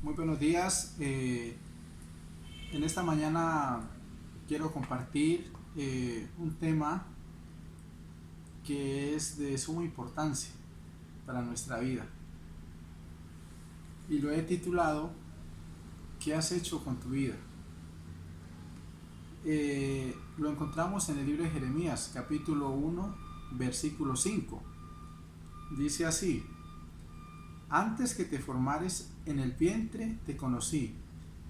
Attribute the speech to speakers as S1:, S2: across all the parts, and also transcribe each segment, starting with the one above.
S1: Muy buenos días. En esta mañana quiero compartir un tema que es de suma importancia para nuestra vida. Y lo he titulado ¿Qué has hecho con tu vida? Lo encontramos en el libro de Jeremías, capítulo 1, versículo 5. Dice así: Antes que te formares en el vientre te conocí,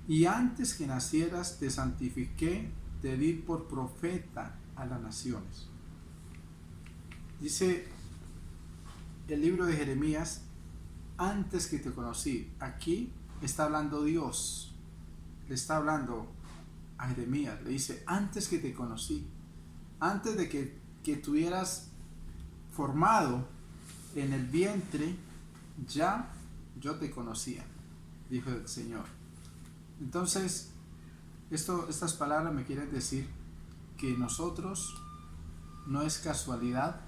S1: y antes que nacieras te santifiqué, te di por profeta a las naciones. Dice el libro de Jeremías, antes que te conocí. Aquí está hablando Dios, le está hablando a Jeremías, le dice, antes que te conocí, antes de que tuvieras formado en el vientre, ya yo te conocía, dijo el Señor. Entonces, estas palabras me quieren decir que nosotros no es casualidad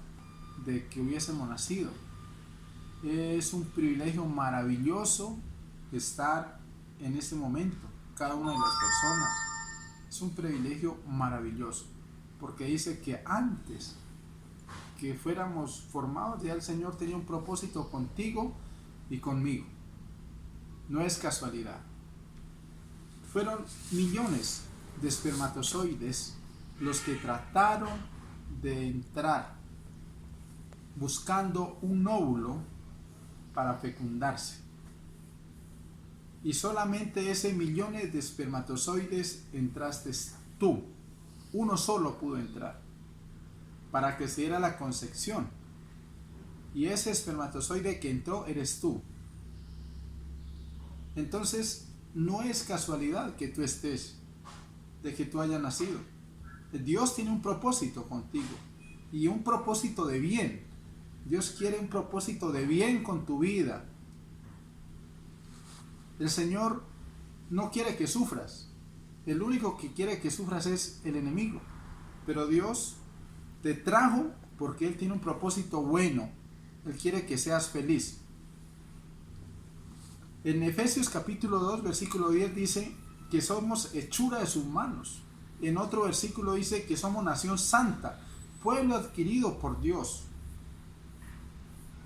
S1: de que hubiésemos nacido. Es un privilegio maravilloso estar en este momento, cada una de las personas. Es un privilegio maravilloso, porque dice que antes que fuéramos formados, ya el Señor tenía un propósito contigo y conmigo. No es casualidad. Fueron millones de espermatozoides los que trataron de entrar buscando un óvulo para fecundarse. Y solamente ese millones de espermatozoides entraste tú. Uno solo pudo entrar para que se diera la concepción. Y ese espermatozoide que entró eres tú. Entonces, no es casualidad que tú estés, de que tú hayas nacido. Dios tiene un propósito contigo, y un propósito de bien. Dios quiere un propósito de bien con tu vida. El Señor no quiere que sufras. El único que quiere que sufras es el enemigo. Pero Dios te trajo porque Él tiene un propósito bueno. Él quiere que seas feliz. En Efesios capítulo 2, versículo 10 dice que somos hechura de sus manos. En otro versículo dice que somos nación santa, pueblo adquirido por Dios.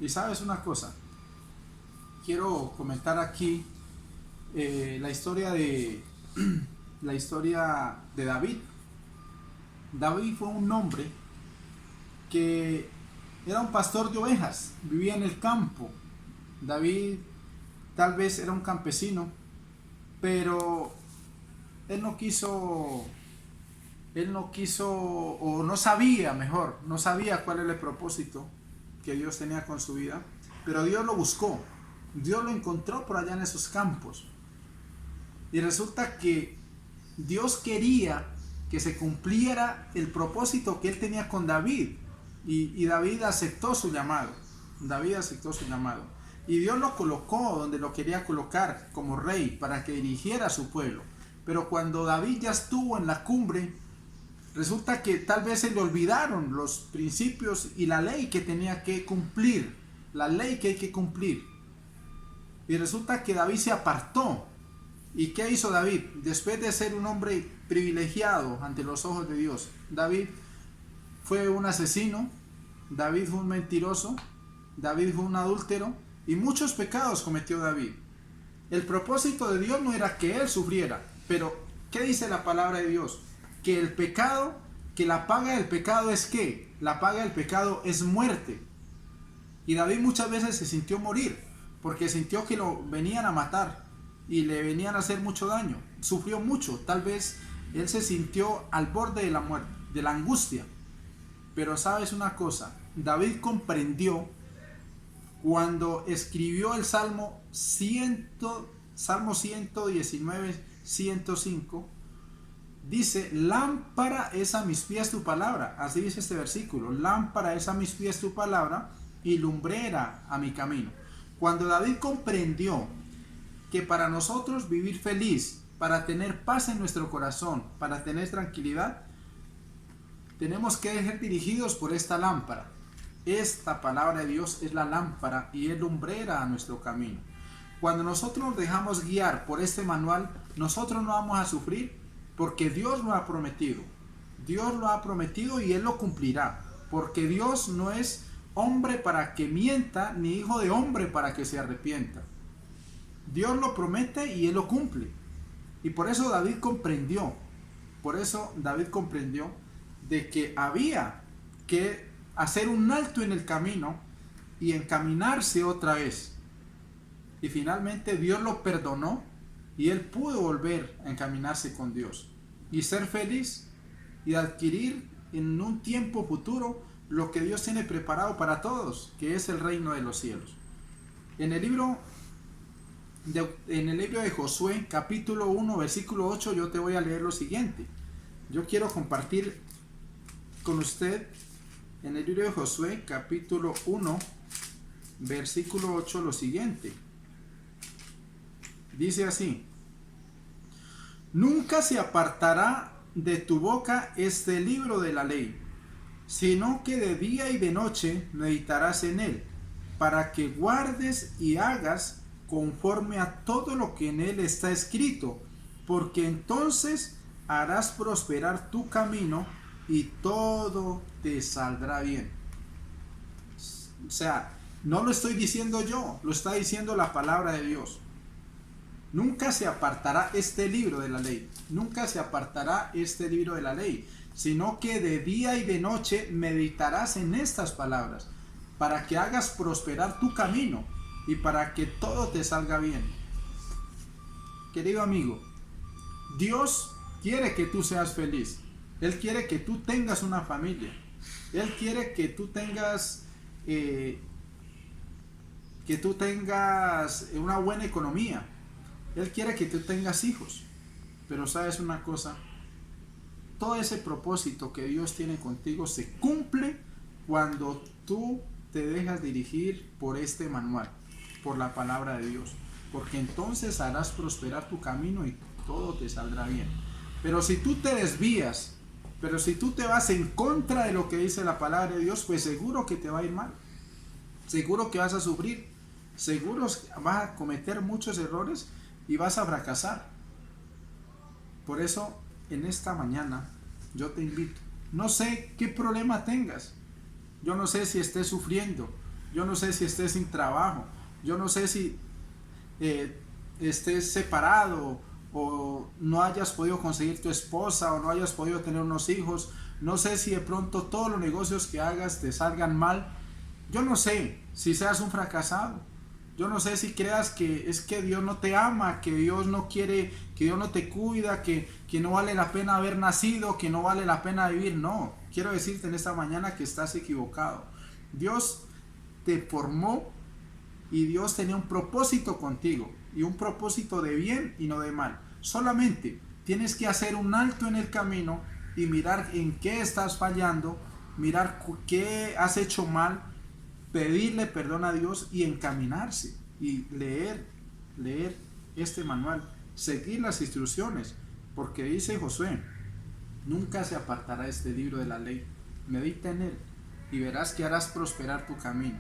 S1: Y sabes una cosa, quiero comentar aquí la historia de David. David fue un hombre que era un pastor de ovejas, vivía en el campo. David tal vez era un campesino, pero él no quiso o no sabía, mejor, no sabía cuál era el propósito que Dios tenía con su vida, pero Dios lo buscó, Dios lo encontró por allá en esos campos. Y resulta que Dios quería que se cumpliera el propósito que Él tenía con David. Y David aceptó su llamado. David aceptó su llamado. Y Dios lo colocó donde lo quería colocar, como rey, para que dirigiera a su pueblo. Pero cuando David ya estuvo en la cumbre, resulta que tal vez se le olvidaron los principios y la ley que tenía que cumplir. La ley que hay que cumplir. Y resulta que David se apartó. ¿Y qué hizo David? Después de ser un hombre privilegiado ante los ojos de Dios, David fue un asesino, David fue un mentiroso, David fue un adúltero y muchos pecados cometió David. El propósito de Dios no era que él sufriera, pero ¿qué dice la palabra de Dios? Que el pecado, que la paga del pecado es ¿qué? La paga del pecado es muerte. Y David muchas veces se sintió morir, porque sintió que lo venían a matar y le venían a hacer mucho daño. Sufrió mucho, tal vez él se sintió al borde de la muerte, de la angustia. Pero sabes una cosa, David comprendió cuando escribió el Salmo 119, 105, dice, lámpara es a mis pies tu palabra. Así dice este versículo, lámpara es a mis pies tu palabra y lumbrera a mi camino. Cuando David comprendió que para nosotros vivir feliz, para tener paz en nuestro corazón, para tener tranquilidad, tenemos que ser dirigidos por esta lámpara. Esta palabra de Dios es la lámpara y es lumbrera a nuestro camino. Cuando nosotros nos dejamos guiar por este manual, nosotros no vamos a sufrir porque Dios lo ha prometido. Dios lo ha prometido y Él lo cumplirá. Porque Dios no es hombre para que mienta, ni hijo de hombre para que se arrepienta. Dios lo promete y Él lo cumple. Y por eso David comprendió. Por eso David comprendió de que había que hacer un alto en el camino y encaminarse otra vez. Y finalmente Dios lo perdonó y él pudo volver a encaminarse con Dios y ser feliz y adquirir en un tiempo futuro lo que Dios tiene preparado para todos, que es el reino de los cielos. En el libro de Josué, capítulo 1, versículo 8, yo te voy a leer lo siguiente. Yo quiero compartir con usted en el libro de Josué, capítulo 1, versículo 8, lo siguiente. Dice así: nunca se apartará de tu boca este libro de la ley, sino que de día y de noche meditarás en él, para que guardes y hagas conforme a todo lo que en él está escrito, porque entonces harás prosperar tu camino y todo te saldrá bien. O sea, no lo estoy diciendo yo, lo está diciendo la palabra de Dios. Nunca se apartará este libro de la ley, nunca se apartará este libro de la ley, sino que de día y de noche meditarás en estas palabras, para que hagas prosperar tu camino y para que todo te salga bien. Querido amigo, Dios quiere que tú seas feliz. Él quiere que tú tengas una familia. Él quiere que tú tengas una buena economía. Él quiere que tú tengas hijos. Pero sabes una cosa, todo ese propósito que Dios tiene contigo se cumple cuando tú te dejas dirigir por este manual, por la palabra de Dios, porque entonces harás prosperar tu camino y todo te saldrá bien. Pero si tú te desvías, pero si tú te vas en contra de lo que dice la palabra de Dios, pues seguro que te va a ir mal, seguro que vas a sufrir, seguro vas a cometer muchos errores y vas a fracasar. Por eso en esta mañana yo te invito, no sé qué problema tengas, yo no sé si estés sufriendo, yo no sé si estés sin trabajo, yo no sé si estés separado o no hayas podido conseguir tu esposa o no hayas podido tener unos hijos, no sé si de pronto todos los negocios que hagas te salgan mal, yo no sé si seas un fracasado, yo no sé si creas que es que Dios no te ama, que Dios no quiere, que Dios no te cuida, que no vale la pena haber nacido, que no vale la pena vivir. No, quiero decirte en esta mañana que estás equivocado. Dios te formó y Dios tenía un propósito contigo, y un propósito de bien y no de mal. Solamente tienes que hacer un alto en el camino y mirar en qué estás fallando, mirar qué has hecho mal, pedirle perdón a Dios y encaminarse y leer este manual, seguir las instrucciones, porque dice Josué, nunca se apartará este libro de la ley, medita en él y verás que harás prosperar tu camino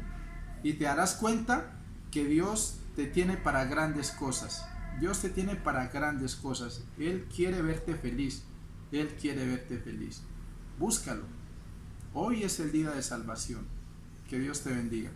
S1: y te darás cuenta que Dios te tiene para grandes cosas. Dios te tiene para grandes cosas. Él quiere verte feliz. Él quiere verte feliz. Búscalo. Hoy es el día de salvación. Que Dios te bendiga.